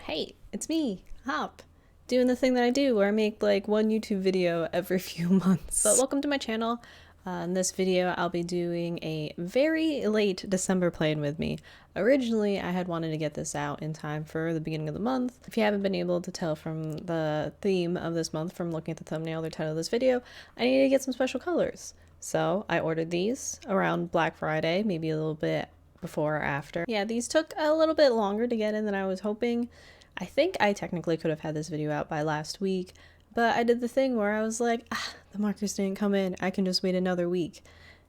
Hey, it's me, Hop, doing the thing that I do where I make like one YouTube video every few months. But welcome to my channel. In this video, I'll be doing a very late December plan with me. Originally, I had wanted to get this out in time for the beginning of the month. If you haven't been able to tell from the theme of this month from looking at the thumbnail or title of this video, I needed to get some special colors. So I ordered these around Black Friday, maybe a little bit before or after. Yeah, these took a little bit longer to get in than I was hoping. I think I technically could have had this video out by last week, but I did the thing where I was like, the markers didn't come in, I can just wait another week.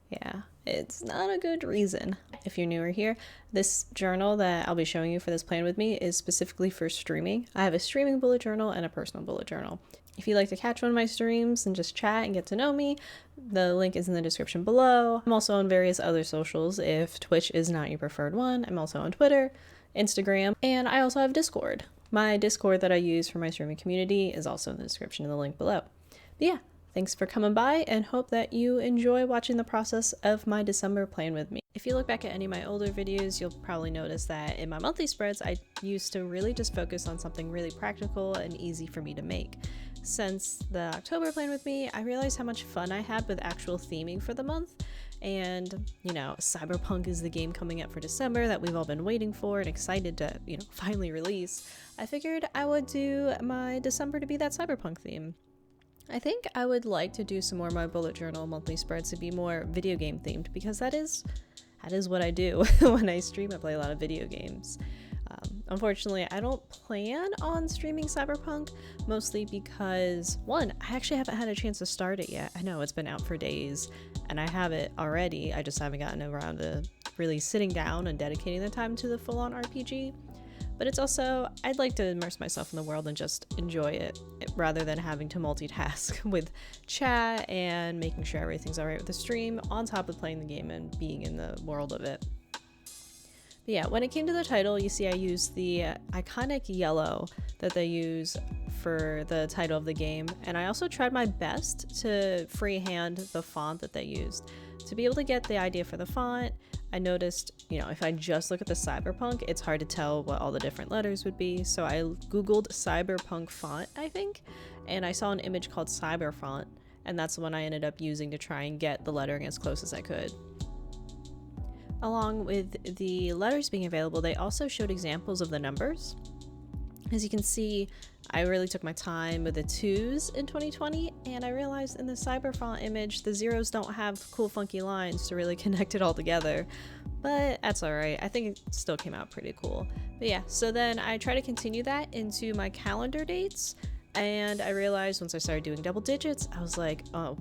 Yeah, it's not a good reason. If you're newer here, this journal that I'll be showing you for this plan with me is specifically for streaming. I have a streaming bullet journal and a personal bullet journal. If you'd like to catch one of my streams and just chat and get to know me, the link is in the description below. I'm also on various other socials if Twitch is not your preferred one. I'm also on Twitter, Instagram, and I also have Discord. My Discord that I use for my streaming community is also in the description in the link below. But yeah, thanks for coming by and hope that you enjoy watching the process of my December plan with me. If you look back at any of my older videos, you'll probably notice that in my monthly spreads, I used to really just focus on something really practical and easy for me to make. Since the October plan with me, I realized how much fun I had with actual theming for the month. And, you know, Cyberpunk is the game coming out for December that we've all been waiting for and excited to, finally release. I figured I would do my December to be that Cyberpunk theme. I think I would like to do some more of my bullet journal monthly spreads to be more video game themed, because that is what I do when I stream. I play a lot of video games. Unfortunately, I don't plan on streaming Cyberpunk, mostly because, one, I actually haven't had a chance to start it yet. I know it's been out for days, and I have it already. I just haven't gotten around to really sitting down and dedicating the time to the full-on RPG. But it's also, I'd like to immerse myself in the world and just enjoy it, rather than having to multitask with chat and making sure everything's alright with the stream, on top of playing the game and being in the world of it. But yeah, when it came to the title, you see I used the iconic yellow that they use for the title of the game, and I also tried my best to freehand the font that they used. To be able to get the idea for the font, I noticed, if I just look at the Cyberpunk, it's hard to tell what all the different letters would be, so I googled Cyberpunk font, I think, and I saw an image called Cyberfont, and that's the one I ended up using to try and get the lettering as close as I could. Along with the letters being available, they also showed examples of the numbers. As you can see, I really took my time with the 2s in 2020, and I realized in the Cyberfont image, the 0s don't have cool funky lines to really connect it all together, but that's alright. I think it still came out pretty cool. But yeah, so then I try to continue that into my calendar dates, and I realized once I started doing double digits, I was like, oh,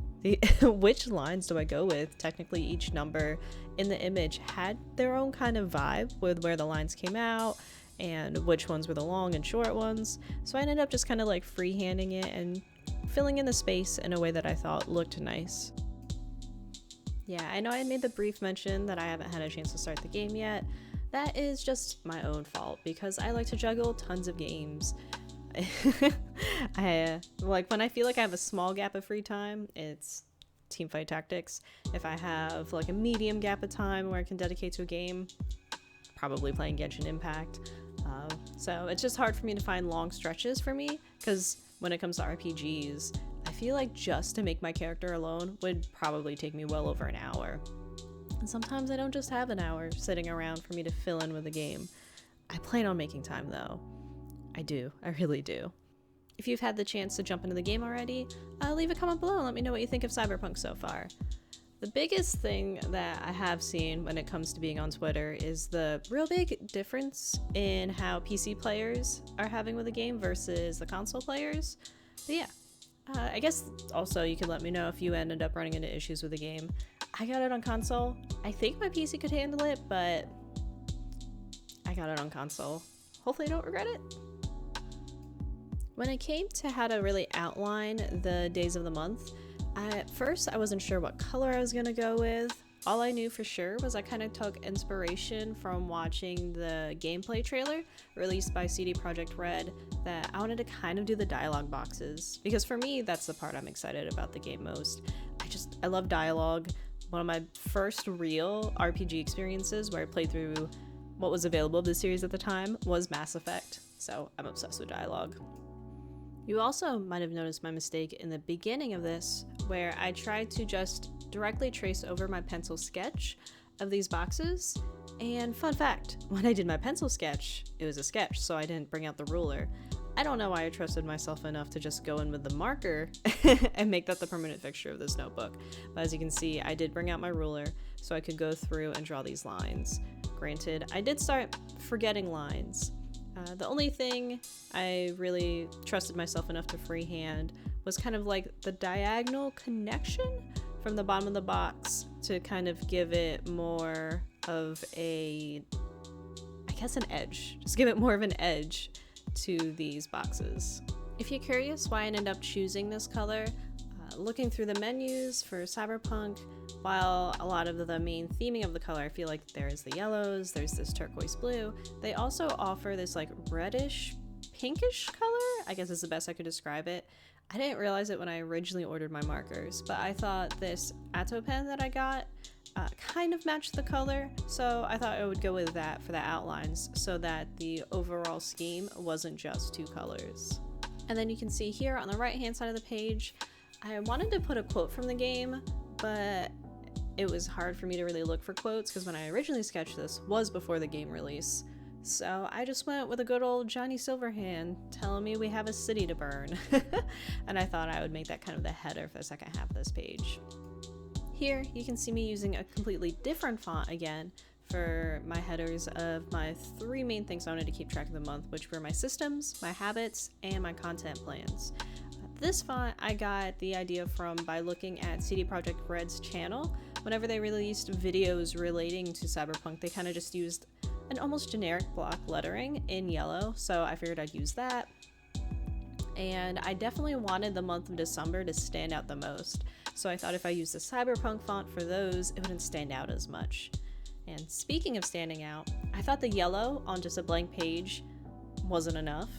which lines do I go with? Technically, each number in the image had their own kind of vibe with where the lines came out and which ones were the long and short ones. So I ended up just kind of like freehanding it and filling in the space in a way that I thought looked nice. Yeah, I know I made the brief mention that I haven't had a chance to start the game yet. That is just my own fault because I like to juggle tons of games. When I feel like I have a small gap of free time, it's teamfight tactics. If I have like a medium gap of time where I can dedicate to a game, probably playing Genshin Impact. So it's just hard for me to find long stretches for me, because when it comes to RPGs, I feel like just to make my character alone would probably take me well over an hour. And sometimes I don't just have an hour sitting around for me to fill in with a game. I plan on making time though. I do. I really do. If you've had the chance to jump into the game already, leave a comment below and let me know what you think of Cyberpunk so far. The biggest thing that I have seen when it comes to being on Twitter is the real big difference in how PC players are having with the game versus the console players. But yeah, I guess also you can let me know if you ended up running into issues with the game. I got it on console. I think my PC could handle it, but I got it on console. Hopefully I don't regret it. When it came to how to really outline the days of the month, at first I wasn't sure what color I was gonna go with. All I knew for sure was I kind of took inspiration from watching the gameplay trailer released by CD Projekt Red, that I wanted to kind of do the dialogue boxes, because for me that's the part I'm excited about the game most. I love dialogue. One of my first real RPG experiences where I played through what was available of the series at the time was Mass Effect. so I'm obsessed with dialogue. You also might have noticed my mistake in the beginning of this, where I tried to just directly trace over my pencil sketch of these boxes. And fun fact, when I did my pencil sketch, it was a sketch, so I didn't bring out the ruler. I don't know why I trusted myself enough to just go in with the marker and make that the permanent fixture of this notebook. But as you can see, I did bring out my ruler so I could go through and draw these lines. Granted, I did start forgetting lines. The only thing I really trusted myself enough to freehand was kind of like the diagonal connection from the bottom of the box to kind of give it more of a, I guess, an edge. Just give it more of an edge to these boxes. If you're curious why I ended up choosing this color, looking through the menus for Cyberpunk, while a lot of the main theming of the color, I feel like there's the yellows, there's this turquoise blue, they also offer this like reddish pinkish color, I guess is the best I could describe it. I didn't realize it when I originally ordered my markers, but I thought this Atto pen that I got kind of matched the color, so I thought I would go with that for the outlines so that the overall scheme wasn't just two colors. And then you can see here on the right hand side of the page, I wanted to put a quote from the game, but it was hard for me to really look for quotes because when I originally sketched this was before the game release. So I just went with a good old Johnny Silverhand telling me we have a city to burn. And I thought I would make that kind of the header for the second half of this page. Here you can see me using a completely different font again for my headers of my three main things I wanted to keep track of the month, which were my systems, my habits, and my content plans. This font I got the idea from by looking at CD Projekt Red's channel. Whenever they released videos relating to Cyberpunk, they kind of just used an almost generic block lettering in yellow, so I figured I'd use that. And I definitely wanted the month of December to stand out the most, so I thought if I used the Cyberpunk font for those, it wouldn't stand out as much. And speaking of standing out, I thought the yellow on just a blank page wasn't enough,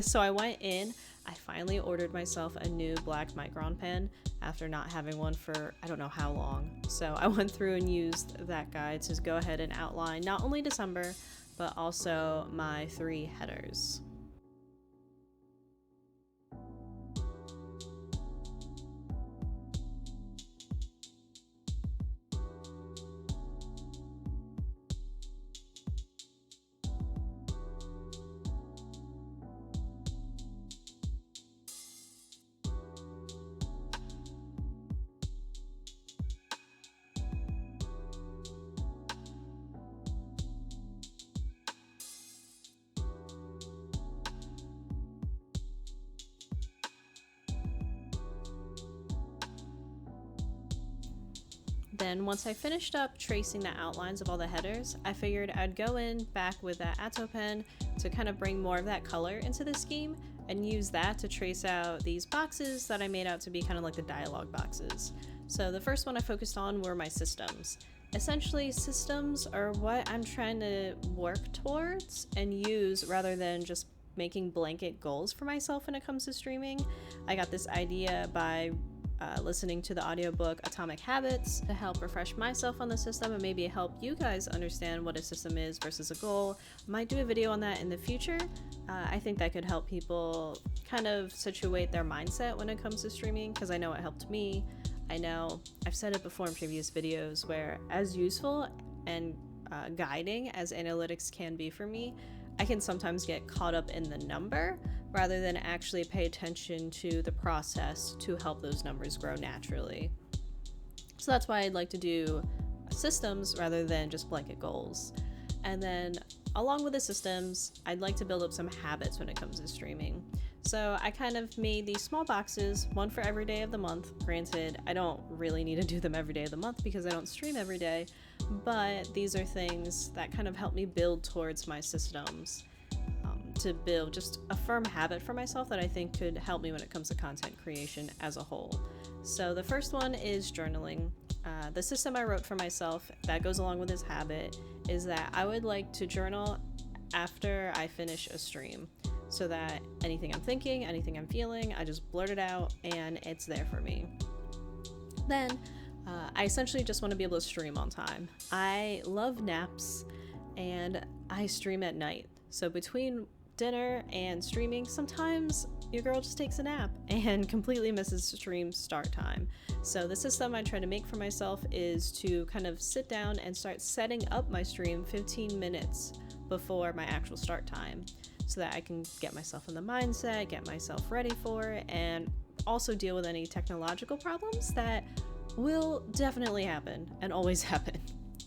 so I went in, I finally ordered myself a new black Micron pen after not having one for I don't know how long. So I went through and used that guide to go ahead and outline not only December, but also my three headers. Then once I finished up tracing the outlines of all the headers, I figured I'd go in back with that Atto pen to kind of bring more of that color into the scheme and use that to trace out these boxes that I made out to be kind of like the dialogue boxes. So the first one I focused on were my systems. Essentially, systems are what I'm trying to work towards and use rather than just making blanket goals for myself when it comes to streaming. I got this idea by listening to the audiobook Atomic Habits to help refresh myself on the system and maybe help you guys understand what a system is versus a goal. Might do a video on that in the future. I think that could help people kind of situate their mindset when it comes to streaming, because I know it helped me. I know I've said it before in previous videos where as useful and guiding as analytics can be for me, I can sometimes get caught up in the number rather than actually pay attention to the process to help those numbers grow naturally. So that's why I'd like to do systems rather than just blanket goals. And then along with the systems, I'd like to build up some habits when it comes to streaming. So I kind of made these small boxes, one for every day of the month. Granted, I don't really need to do them every day of the month because I don't stream every day, but these are things that kind of help me build towards my systems, to build just a firm habit for myself that I think could help me when it comes to content creation as a whole. So the first one is journaling. The system I wrote for myself that goes along with this habit is that I would like to journal after I finish a stream, so that anything I'm thinking, anything I'm feeling, I just blurt it out and it's there for me. Then I essentially just want to be able to stream on time. I love naps and I stream at night. So between dinner and streaming, sometimes your girl just takes a nap and completely misses stream start time. So the system I try to make for myself is to kind of sit down and start setting up my stream 15 minutes before my actual start time, so that I can get myself in the mindset, get myself ready for it, and also deal with any technological problems that will definitely happen and always happen.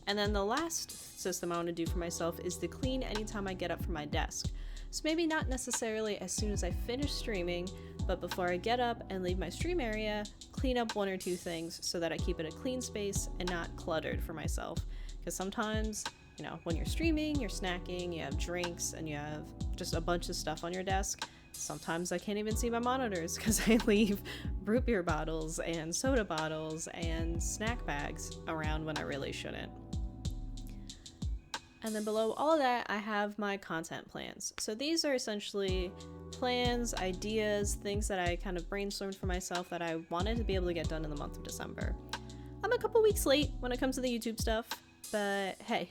And then the last system I want to do for myself is to clean anytime I get up from my desk. So maybe not necessarily as soon as I finish streaming, but before I get up and leave my stream area, clean up one or two things so that I keep it a clean space and not cluttered for myself. Because sometimes, you know, when you're streaming, you're snacking, you have drinks, and you have just a bunch of stuff on your desk. Sometimes I can't even see my monitors because I leave root beer bottles and soda bottles and snack bags around when I really shouldn't. And then below all of that, I have my content plans. So these are essentially plans, ideas, things that I kind of brainstormed for myself that I wanted to be able to get done in the month of December. I'm a couple weeks late when it comes to the YouTube stuff, but hey,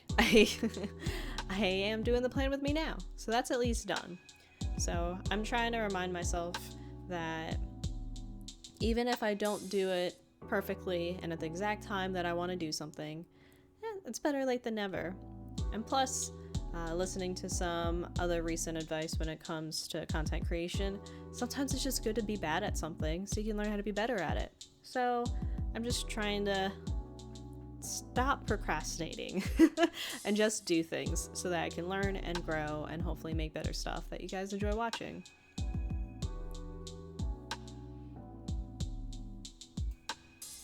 I am doing the plan with me now. So that's at least done. So I'm trying to remind myself that even if I don't do it perfectly and at the exact time that I want to do something, it's better late than never. And plus, listening to some other recent advice when it comes to content creation, sometimes it's just good to be bad at something so you can learn how to be better at it. So I'm just trying to stop procrastinating and just do things so that I can learn and grow and hopefully make better stuff that you guys enjoy watching.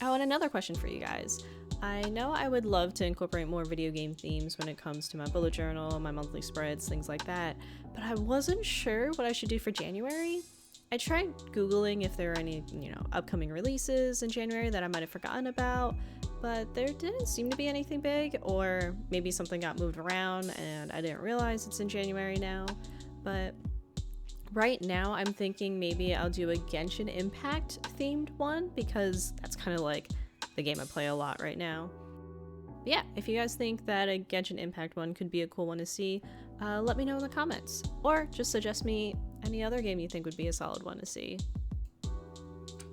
Oh, and another question for you guys. I know I would love to incorporate more video game themes when it comes to my bullet journal, my monthly spreads, things like that, but I wasn't sure what I should do for January. I tried Googling if there were any, upcoming releases in January that I might have forgotten about, but there didn't seem to be anything big, or maybe something got moved around and I didn't realize it's in January now. But right now I'm thinking maybe I'll do a Genshin Impact themed one, because that's kind of like the game I play a lot right now. But yeah, if you guys think that a Genshin Impact one could be a cool one to see, let me know in the comments, or just suggest me any other game you think would be a solid one to see.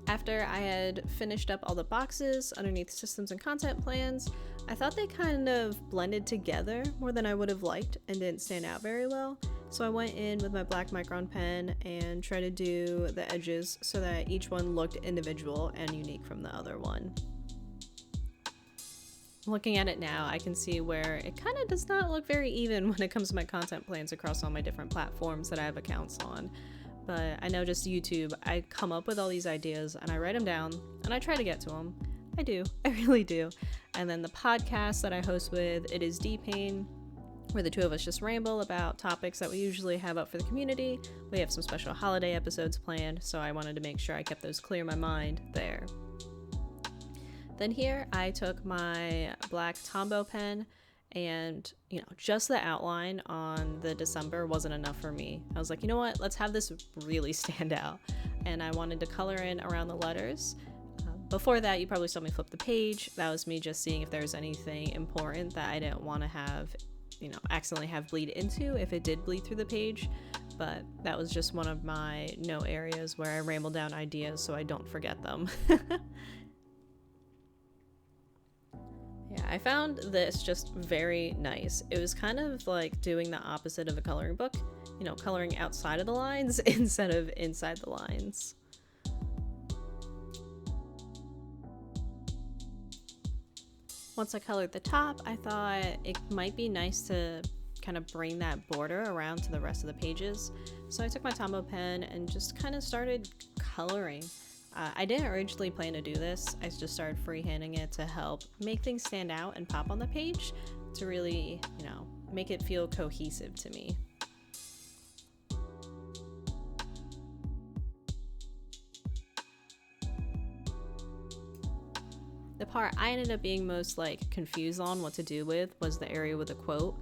After I had finished up all the boxes underneath systems and content plans, I thought they kind of blended together more than I would have liked and didn't stand out very well. So I went in with my black Micron pen and tried to do the edges so that each one looked individual and unique from the other one. Looking at it now, I can see where it kind of does not look very even when it comes to my content plans across all my different platforms that I have accounts on. But I know just YouTube, I come up with all these ideas and I write them down and I try to get to them. I do, I really do. And then the podcast that I host with, it is DPayne, where the two of us just ramble about topics that we usually have up for the community. We have some special holiday episodes planned, so I wanted to make sure I kept those clear in my mind there. Then here I took my black Tombow pen and, just the outline on the December wasn't enough for me. I was like, you know what, let's have this really stand out. And I wanted to color in around the letters. Before that, you probably saw me flip the page. That was me just seeing if there was anything important that I didn't want to have, accidentally have bleed into if it did bleed through the page. But that was just one of my no areas where I ramble down ideas so I don't forget them. Yeah, I found this just very nice. It was kind of like doing the opposite of a coloring book, coloring outside of the lines instead of inside the lines. Once I colored the top, I thought it might be nice to kind of bring that border around to the rest of the pages. So I took my Tombow pen and just kind of started coloring. I didn't originally plan to do this. I just started freehanding it to help make things stand out and pop on the page to really, make it feel cohesive to me. The part I ended up being most confused on what to do with was the area with the quote,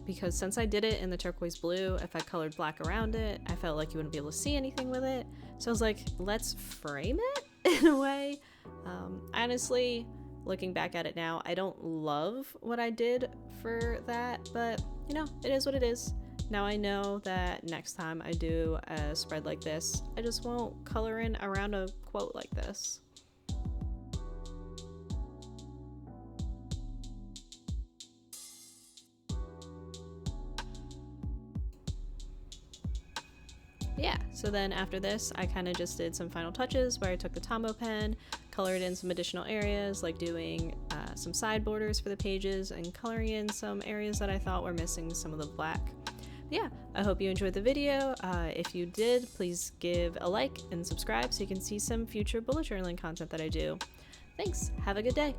because since I did it in the turquoise blue, if I colored black around it, I felt like you wouldn't be able to see anything with it. So I was like, let's frame it in a way. Honestly, looking back at it now, I don't love what I did for that, but it is what it is. Now I know that next time I do a spread like this, I just won't color in around a quote like this. Yeah, so then after this, I kind of just did some final touches where I took the Tombow pen, colored in some additional areas, like doing some side borders for the pages and coloring in some areas that I thought were missing some of the black. But yeah, I hope you enjoyed the video. If you did, please give a like and subscribe so you can see some future bullet journaling content that I do. Thanks, have a good day.